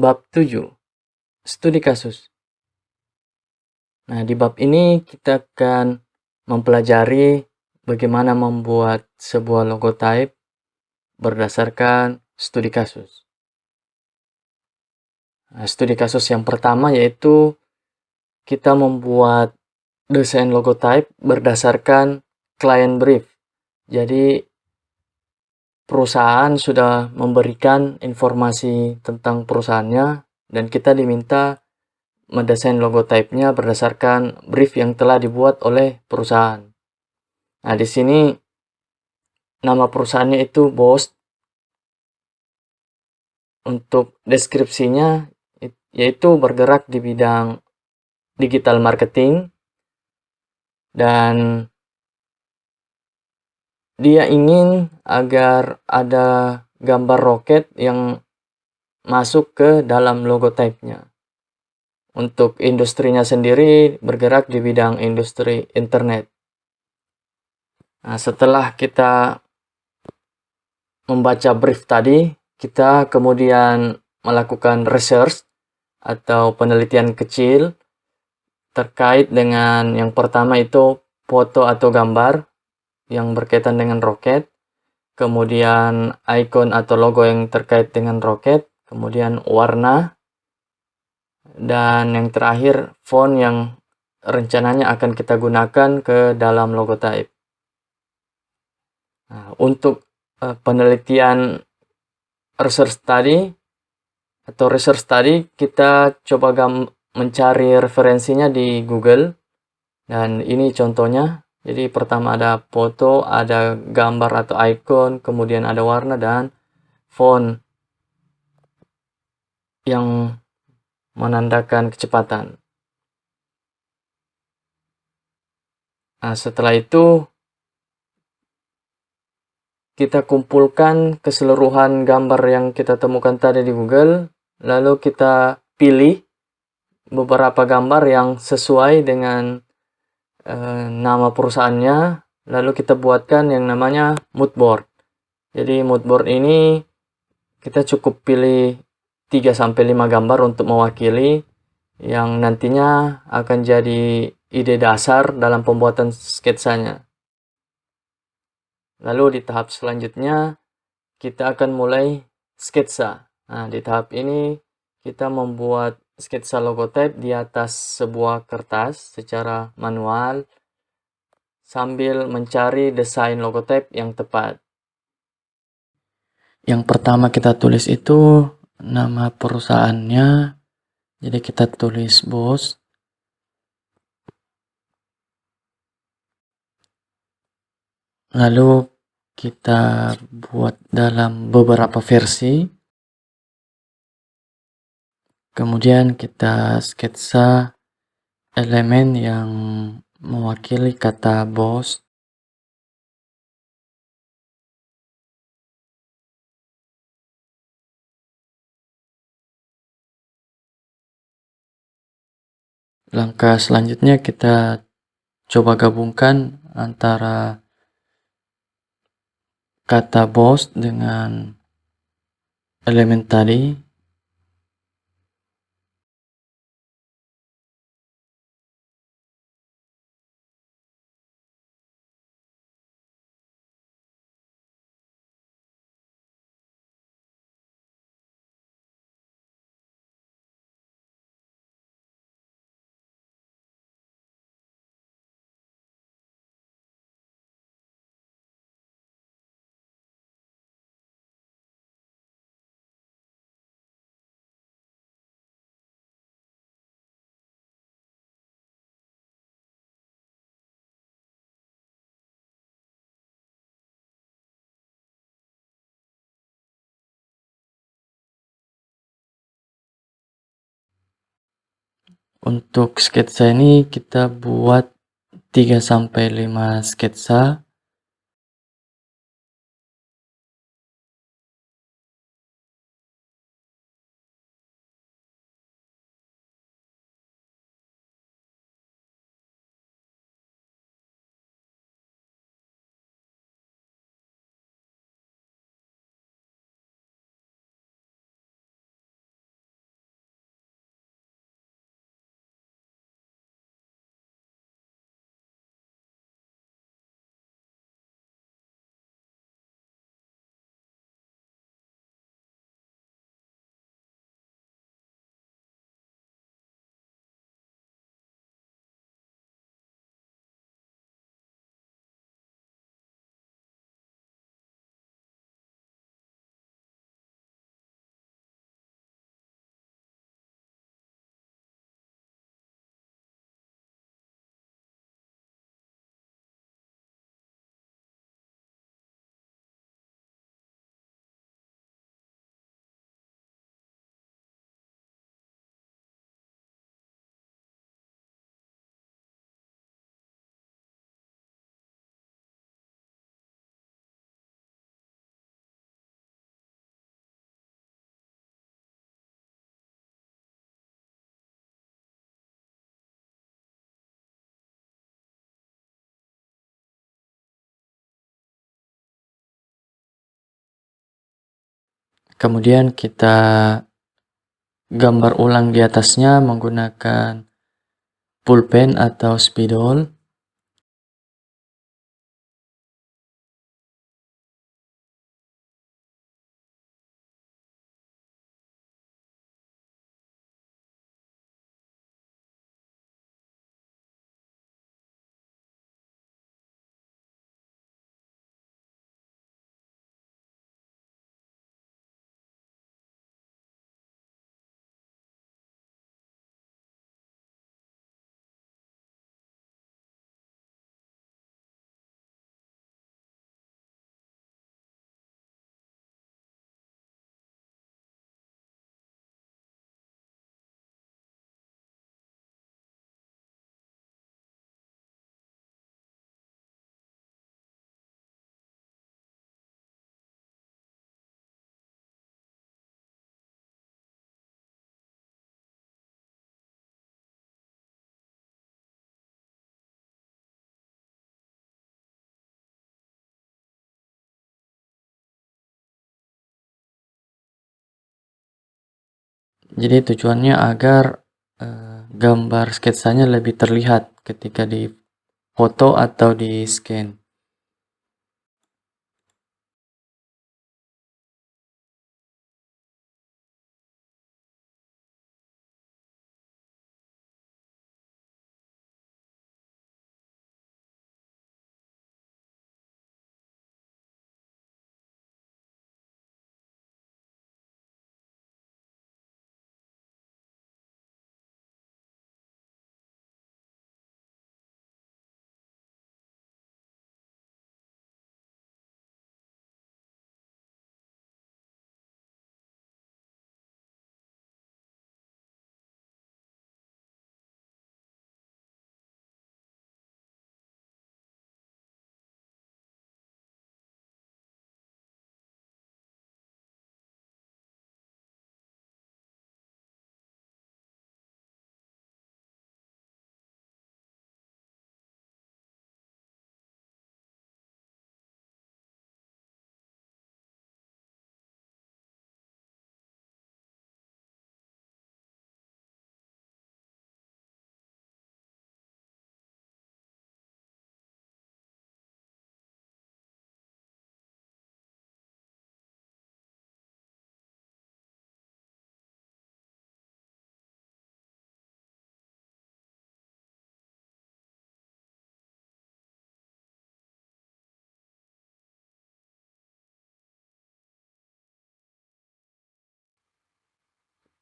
Bab 7, studi kasus. Nah, di bab ini kita akan mempelajari bagaimana membuat sebuah logotype berdasarkan studi kasus. Nah, studi kasus yang pertama yaitu kita membuat desain logotype berdasarkan client brief. Jadi, perusahaan sudah memberikan informasi tentang perusahaannya dan kita diminta mendesain logotype-nya berdasarkan brief yang telah dibuat oleh perusahaan. Nah, di sini nama perusahaannya itu BOS. Untuk deskripsinya yaitu bergerak di bidang digital marketing dan dia ingin agar ada gambar roket yang masuk ke dalam logotype-nya. Untuk industrinya sendiri bergerak di bidang industri internet. Nah, setelah kita membaca brief tadi, kita kemudian melakukan research atau penelitian kecil terkait dengan yang pertama itu foto atau gambar yang berkaitan dengan roket, kemudian icon atau logo yang terkait dengan roket, kemudian warna, dan yang terakhir font yang rencananya akan kita gunakan ke dalam logotype. Nah, untuk penelitian research tadi kita coba mencari referensinya di Google dan ini contohnya. Jadi pertama ada foto, ada gambar atau icon, kemudian ada warna dan font yang menandakan kecepatan. Nah, setelah itu kita kumpulkan keseluruhan gambar yang kita temukan tadi di Google, lalu kita pilih beberapa gambar yang sesuai dengan nama perusahaannya, lalu kita buatkan yang namanya mood board. Jadi mood board ini kita cukup pilih 3-5 gambar untuk mewakili yang nantinya akan jadi ide dasar dalam pembuatan sketsanya. Lalu di tahap selanjutnya kita akan mulai sketsa. Nah, di tahap ini kita membuat sketsa logotype di atas sebuah kertas secara manual sambil mencari desain logotype yang tepat. Yang pertama kita tulis itu nama perusahaannya. Jadi kita tulis BOS. Lalu kita buat dalam beberapa versi. Kemudian kita sketsa elemen yang mewakili kata BOS. Langkah selanjutnya kita coba gabungkan antara kata BOS dengan elemen tadi. Untuk sketsa ini kita buat 3-5 sketsa. Kemudian kita gambar ulang di atasnya menggunakan pulpen atau spidol. Jadi tujuannya agar gambar sketsanya lebih terlihat ketika di foto atau di scan.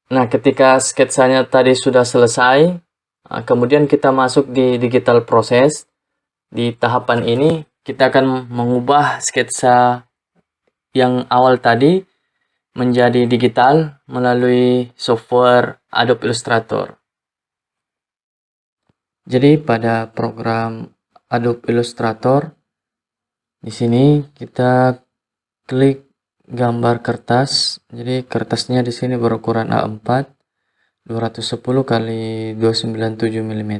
Nah, ketika sketsanya tadi sudah selesai, kemudian kita masuk di digital proses. Di tahapan ini, kita akan mengubah sketsa yang awal tadi menjadi digital melalui software Adobe Illustrator. Jadi pada program Adobe Illustrator, di sini kita klik gambar kertas. Jadi kertasnya di sini berukuran A4 210 kali 297 mm.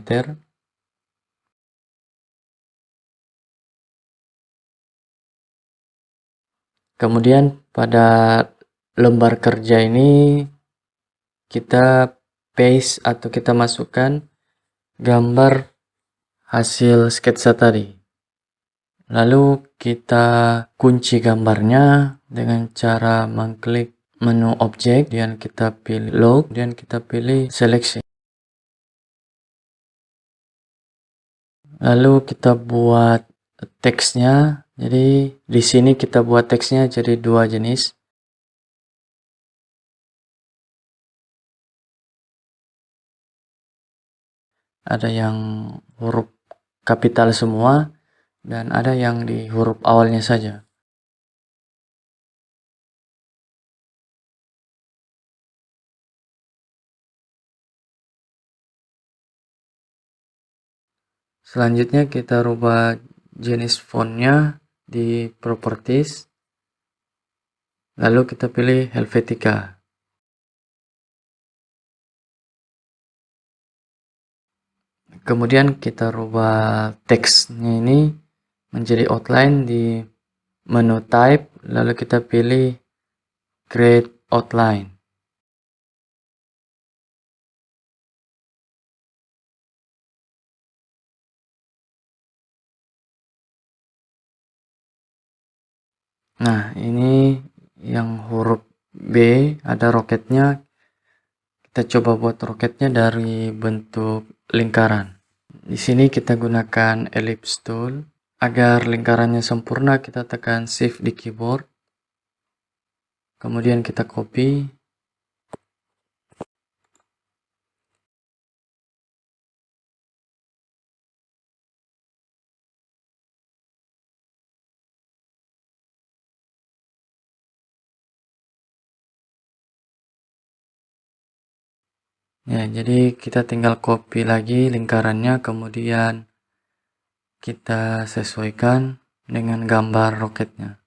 Kemudian pada lembar kerja ini kita paste atau kita masukkan gambar hasil sketsa tadi. Lalu kita kunci gambarnya dengan cara mengklik menu objek dan kita pilih log dan kita pilih seleksi. Lalu kita buat teksnya. Jadi di sini kita buat teksnya jadi dua jenis. Ada yang huruf kapital semua dan ada yang di huruf awalnya saja. Selanjutnya kita rubah jenis fontnya di properties. Lalu kita pilih Helvetica. Kemudian kita rubah teksnya ini menjadi outline di menu type. Lalu kita pilih create outline. Nah, ini yang huruf B ada roketnya. Kita coba buat roketnya dari bentuk lingkaran. Di sini kita gunakan ellipse tool. Agar lingkarannya sempurna, kita tekan shift di keyboard. Kemudian kita copy. Ya, jadi kita tinggal copy lagi lingkarannya, kemudian kita sesuaikan dengan gambar roketnya.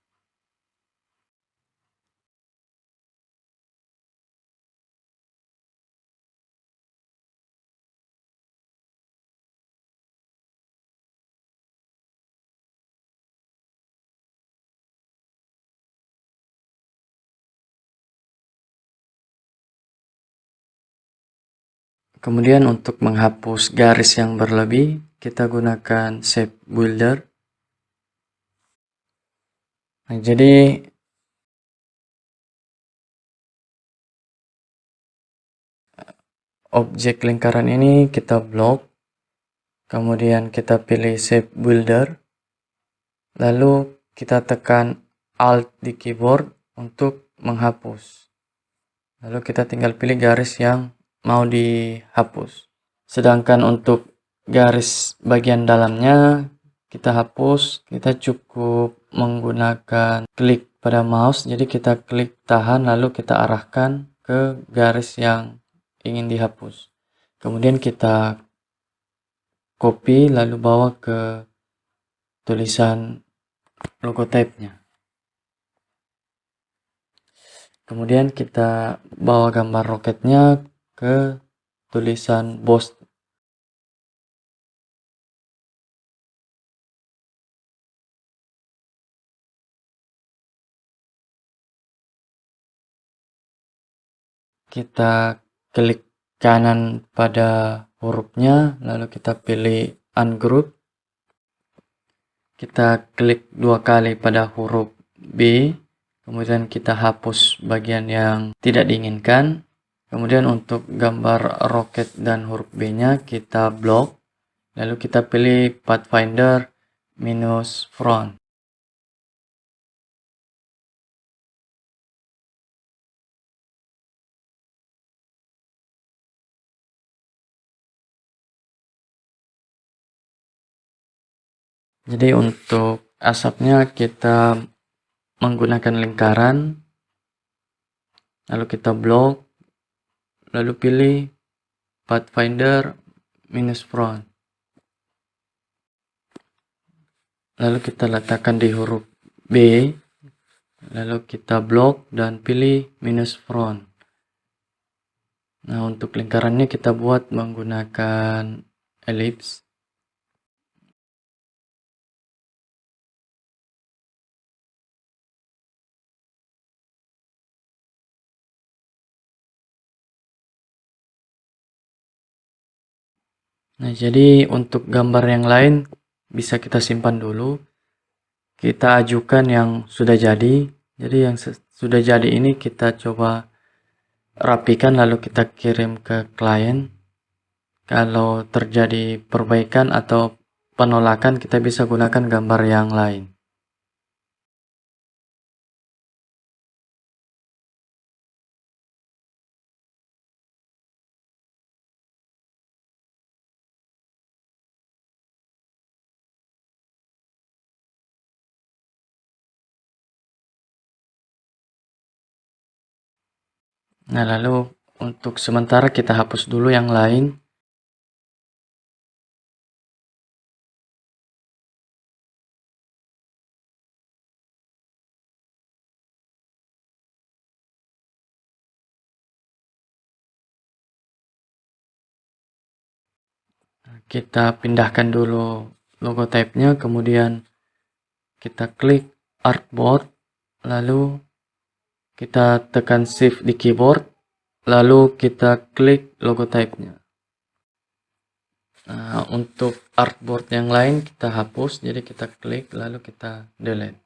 Kemudian untuk menghapus garis yang berlebih, kita gunakan shape builder. Nah, jadi objek lingkaran ini kita blok, kemudian kita pilih shape builder, lalu kita tekan Alt di keyboard untuk menghapus. Lalu kita tinggal pilih garis yang mau dihapus. Sedangkan untuk garis bagian dalamnya kita hapus, kita cukup menggunakan klik pada mouse. Jadi kita klik tahan lalu kita arahkan ke garis yang ingin dihapus. Kemudian kita copy lalu bawa ke tulisan logotype-nya. Kemudian kita bawa gambar roketnya ke tulisan boss. Kita klik kanan pada hurufnya, lalu kita pilih ungroup. Kita klik 2 kali pada huruf B, kemudian kita hapus bagian yang tidak diinginkan. Kemudian untuk gambar roket dan huruf B-nya kita blok, lalu kita pilih pathfinder minus front. Jadi untuk asapnya kita menggunakan lingkaran, lalu kita blok, lalu pilih pathfinder minus front. Lalu kita letakkan di huruf B, lalu kita blok dan pilih minus front. Nah, untuk lingkarannya kita buat menggunakan ellipse. Nah, jadi untuk gambar yang lain bisa kita simpan dulu. Kita ajukan yang sudah jadi. Jadi yang sudah jadi ini kita coba rapikan lalu kita kirim ke klien. Kalau terjadi perbaikan atau penolakan, kita bisa gunakan gambar yang lain. Nah, lalu untuk sementara kita hapus dulu yang lain. Kita pindahkan dulu logotype-nya, kemudian kita klik artboard, lalu kita tekan shift di keyboard, lalu kita klik logo type-nya. Nah, untuk artboard yang lain kita hapus, jadi kita klik lalu kita delete.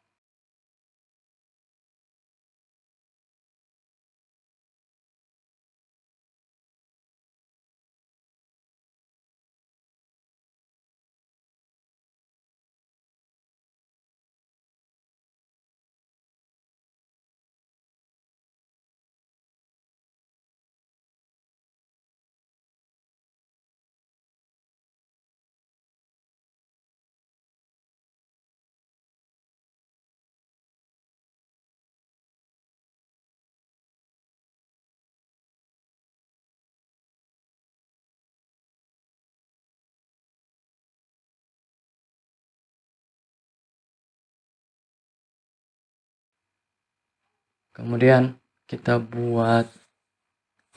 Kemudian kita buat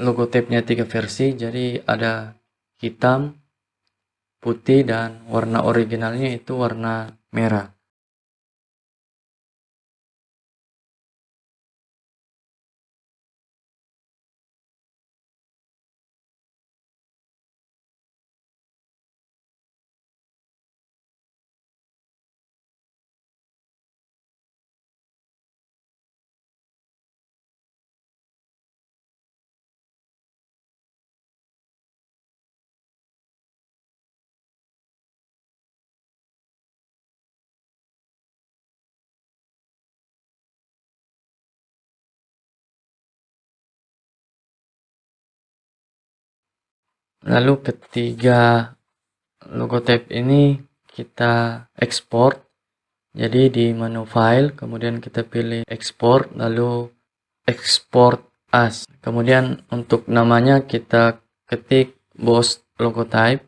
logo type-nya 3 versi, jadi ada hitam, putih, dan warna originalnya itu warna merah. Lalu ketiga logo type ini kita ekspor. Jadi di menu file, kemudian kita pilih export, lalu export as. Kemudian untuk namanya kita ketik boss logo type.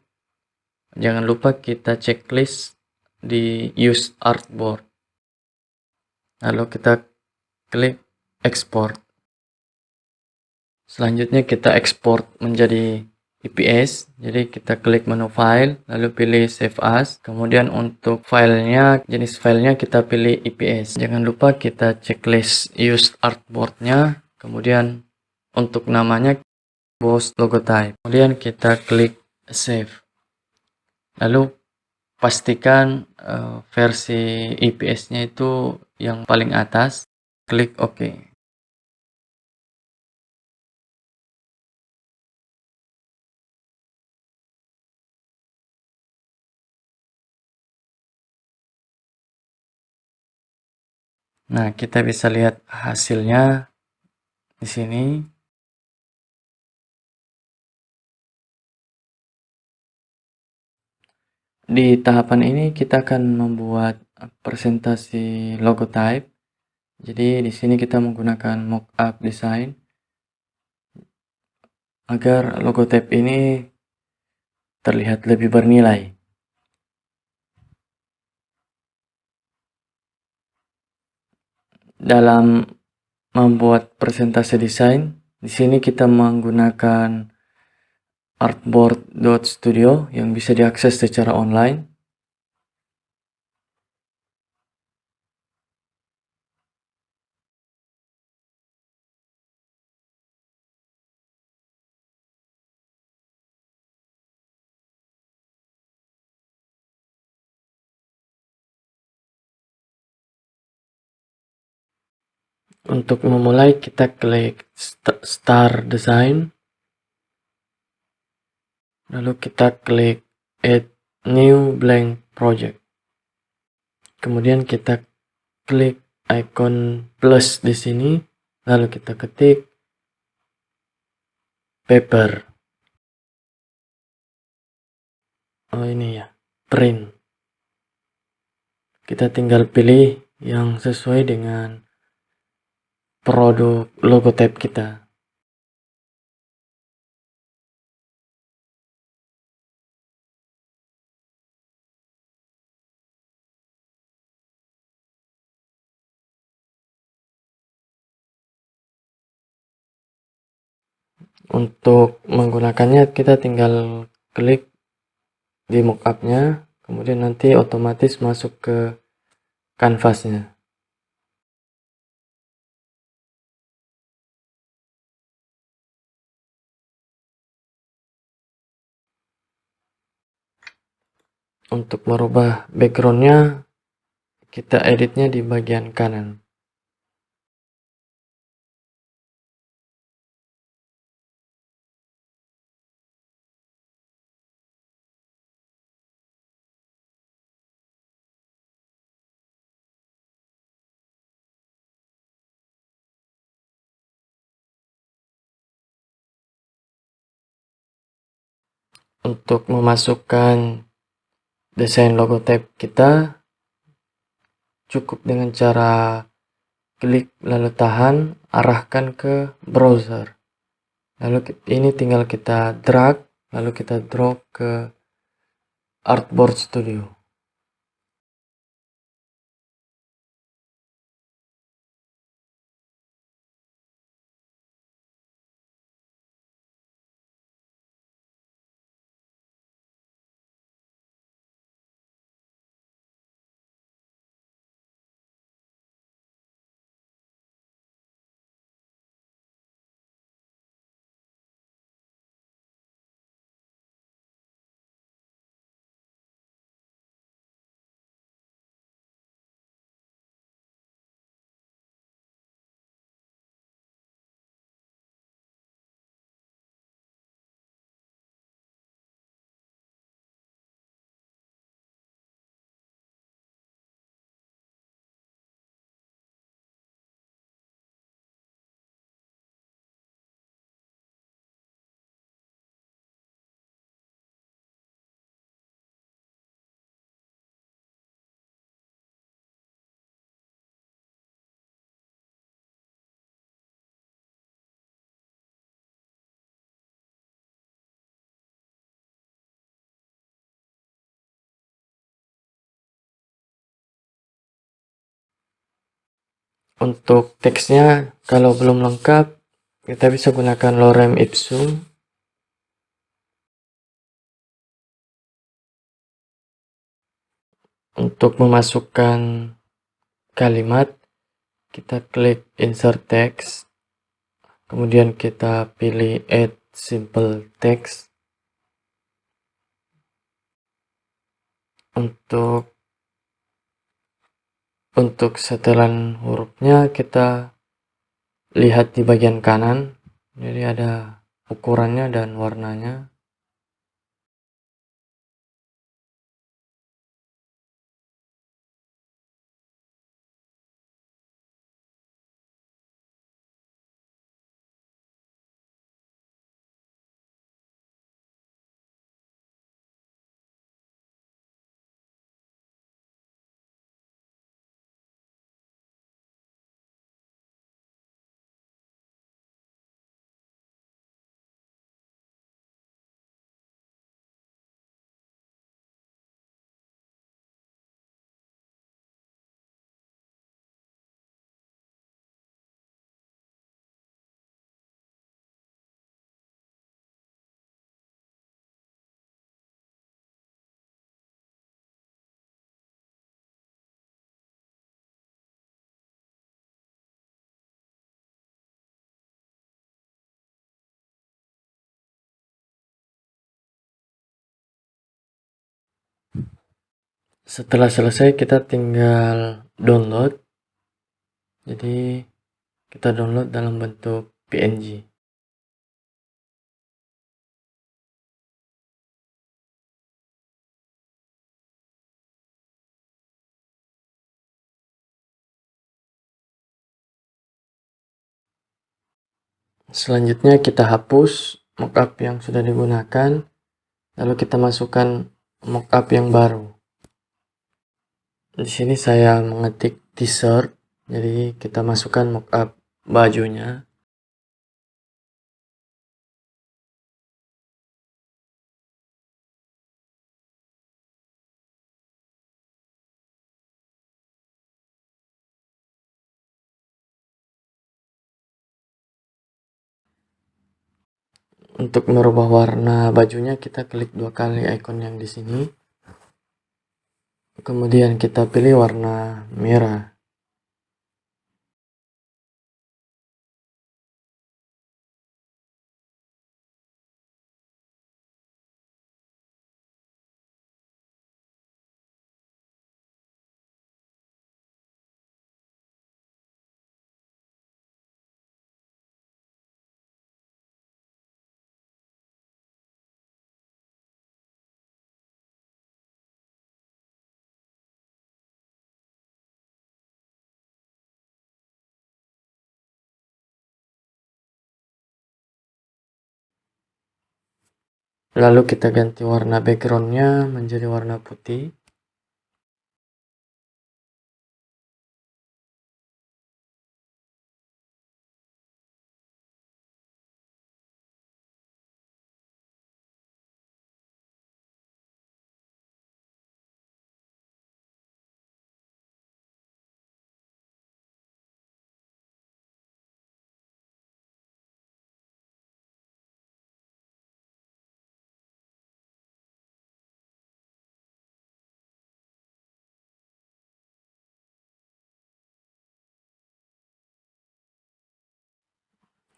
Jangan lupa kita checklist di use artboard. Lalu kita klik export. Selanjutnya kita export menjadi EPS. Jadi kita klik menu file, lalu pilih save as. Kemudian untuk filenya, jenis filenya kita pilih EPS. Jangan lupa kita checklist use artboardnya. Kemudian untuk namanya boss logo type. Kemudian kita klik save. Lalu pastikan versi EPS-nya itu yang paling atas. Klik OK. Nah, kita bisa lihat hasilnya di sini. Di tahapan ini kita akan membuat presentasi logo type. Jadi di sini kita menggunakan mockup design agar logo type ini terlihat lebih bernilai. Dalam membuat presentasi desain, di sini kita menggunakan artboard.studio yang bisa diakses secara online. Untuk memulai kita klik Start Design. Lalu kita klik Add New Blank Project. Kemudian kita klik icon plus di sini. Lalu kita ketik paper. Oh ini ya, print. Kita tinggal pilih yang sesuai dengan produk logo type kita. Untuk menggunakannya kita tinggal klik di mockupnya, kemudian nanti otomatis masuk ke kanvasnya. Untuk merubah backgroundnya, kita editnya di bagian kanan. Untuk memasukkan desain logotype kita, cukup dengan cara klik lalu tahan, arahkan ke browser. Lalu ini tinggal kita drag, lalu kita drop ke Artboard Studio. Untuk teksnya, kalau belum lengkap, kita bisa gunakan lorem ipsum. Untuk memasukkan kalimat, kita klik insert text, kemudian kita pilih add simple text. Untuk setelan hurufnya, kita lihat di bagian kanan, jadi ada ukurannya dan warnanya. Setelah selesai, kita tinggal download. Jadi kita download dalam bentuk PNG. Selanjutnya kita hapus mockup yang sudah digunakan, lalu kita masukkan mockup yang baru. Di sini saya mengetik t-shirt, jadi kita masukkan mockup bajunya. Untuk merubah warna bajunya, kita klik 2 kali icon yang di sini. Kemudian kita pilih warna merah. Lalu kita ganti warna backgroundnya menjadi warna putih.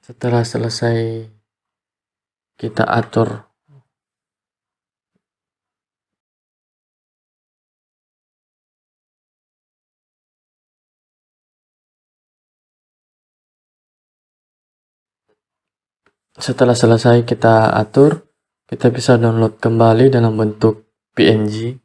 Setelah selesai kita atur setelah selesai kita atur, kita bisa download kembali dalam bentuk PNG.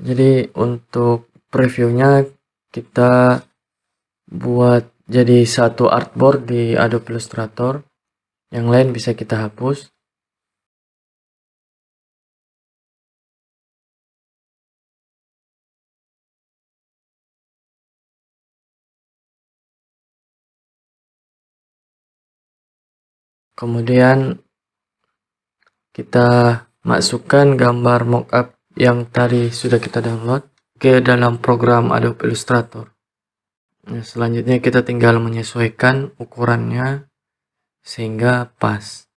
Jadi untuk previewnya kita buat jadi satu artboard di Adobe Illustrator, yang lain bisa kita hapus. Kemudian kita masukkan gambar mockup yang tadi sudah kita download ke dalam program Adobe Illustrator. Nah, selanjutnya kita tinggal menyesuaikan ukurannya sehingga pas.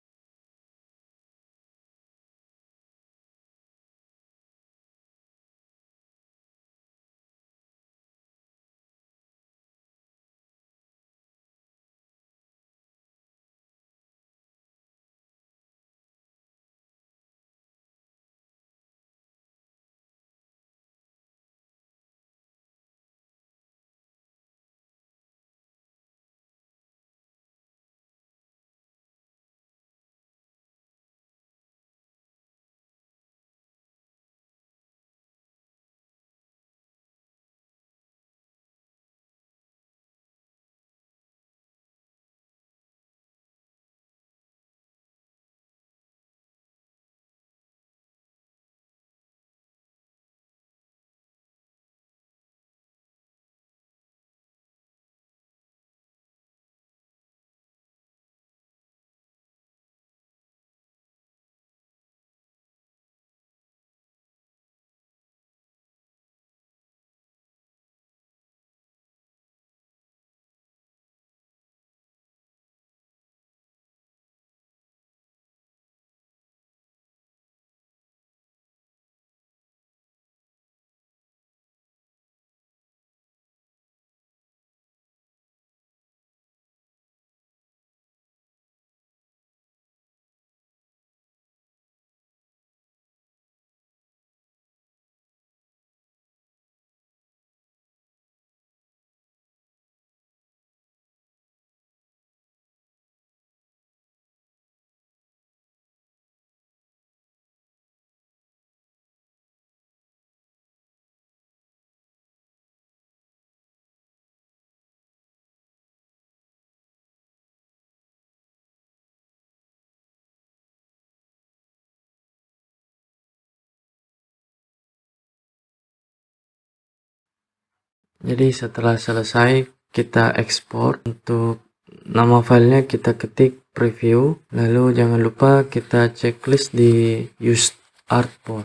Jadi setelah selesai kita ekspor. Untuk nama filenya kita ketik preview, lalu jangan lupa kita checklist di use artboard,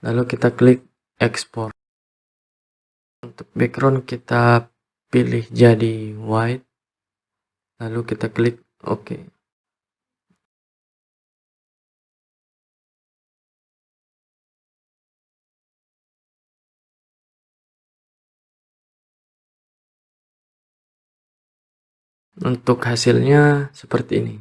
lalu kita klik ekspor. Untuk background kita pilih jadi white, lalu kita klik OK. Untuk hasilnya seperti ini.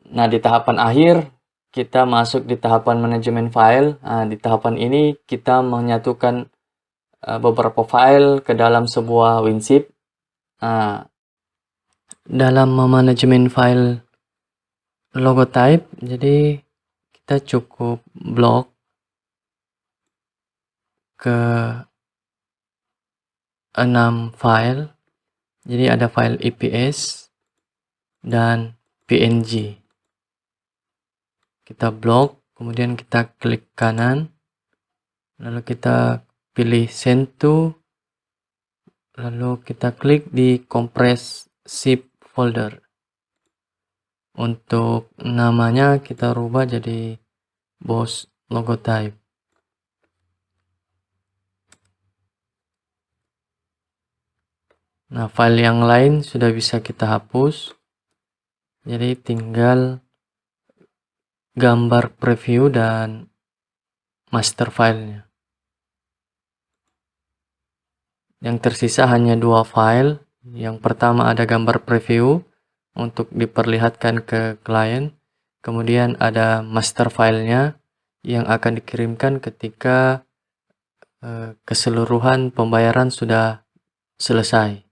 Nah, di tahapan akhir kita masuk di tahapan manajemen file. Nah, di tahapan ini kita menyatukan beberapa file ke dalam sebuah WinZip. Dalam memanajemen file logo type, jadi kita cukup blok ke 6 file. Jadi ada file EPS dan PNG. Kita blok, kemudian kita klik kanan, lalu kita pilih send to, lalu kita klik di compress zip folder. Untuk namanya kita rubah jadi Boss Logo Type. Nah, file yang lain sudah bisa kita hapus. Jadi tinggal gambar preview dan master filenya. Yang tersisa hanya 2 file. Yang pertama ada gambar preview untuk diperlihatkan ke klien. Kemudian ada master filenya yang akan dikirimkan ketika keseluruhan pembayaran sudah selesai.